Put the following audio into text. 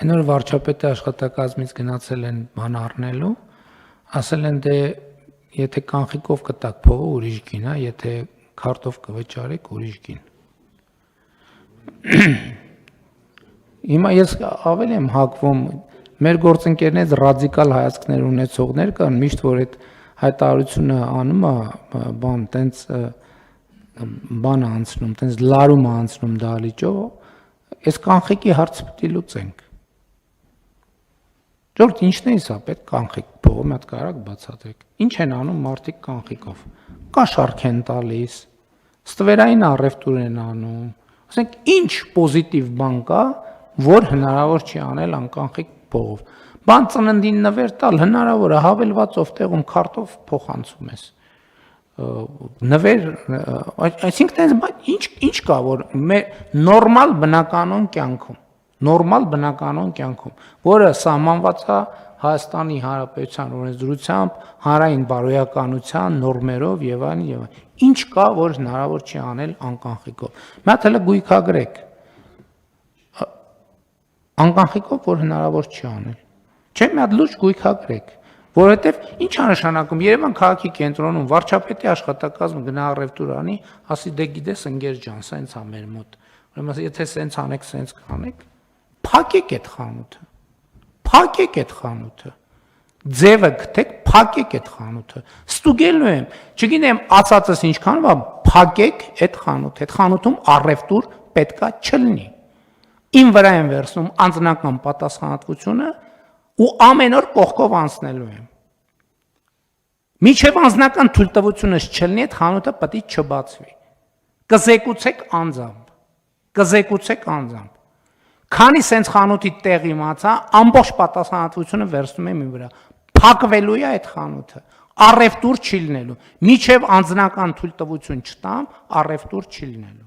Այն որ վարչապետի աշխատակազմից գնացել են բան առնելու, ասել են դե եթե կանխիկով կտակ փողը ուրիշ գին, հա, եթե քարտով կվճարեք ուրիշ գին։ Հիմա ես ավելի եմ հակվում մեր գործընկերներից ռադիկալ հայացքներ ունեցողներ կան, միշտ որ այդ հայտարարությունը անում է, բան տենց բան անցնում, տենց լարում անցնում դահլիճով, այս կանխիկի հարցը պետք է լուծենք։ Ժողովուրդ ինչն է սա, պետք կանխիկ փողը մի հատ կարակ բացատրեք։ Ինչ են անում մարդիկ կանխիկով։ Կա շարք են տալիս, ստվերային առևտուր են անում։ Ասենք ինչ պոզիտիվ բան կա, որ հնարավոր չի անել անկանխիկ փողով։ Բան ծննդին նվեր տալ հնարավոր է, հավելվածով տեղում քարտով փոխանցում ես։ Նվեր, այսինքն ինչ կա, որ նորմալ բնականոն կյանքում, որը սահմանված է Հայաստանի Հանրապետության օրենսդրությամբ, հանրային բարոյականության նորմերով եւ այլն եւ այլն։ Ինչ կա, որ հնարավոր չի անել անկանխիկով։ Մի հատ հələ գույքագրեք։ Անկանխիկով որ հնարավոր չի անել։ Չէ՞ մի հատ լուրջ գույքագրեք, որովհետեւ ինչ է նշանակում Երևան քաղաքի կենտրոնում վարչապետի աշխատակազմը գնա առևտուր անի, ասի դե գիտես ընկեր ջան, սենց է մեր մոտ։ Ուրեմն եթե սենց անեք, սենց կանեք, փակեք այդ խանութը։ Փակեք այդ խանութը։ Ձևը գտեք, փակեք այդ խանութը։ Ստուգելու եմ, չգիտեմ, ասածս ինչքան է, փակեք այդ խանութը։ Այդ խանութում առևտուր պետքա չլինի։ Իմ վրա եմ վերցնում անձնական պատասխանատվությունը ու ամեն օր կողքով անցնելու եմ։ Միջև անձնական թույլտվությունս չլինի, այդ խանութը պետք է չբացվի։ Կզեկուցեք անձամբ։ Քանի սենց խանութի տեղ իմացա, ամբողջ պատասխանատվությունը վերցնում եմ իմ վրա։ Փակվելու է այդ խանութը, առևտուր չի լինելու։ Միջև անձնական թույլտվություն չտամ, առևտուր չի լինելու։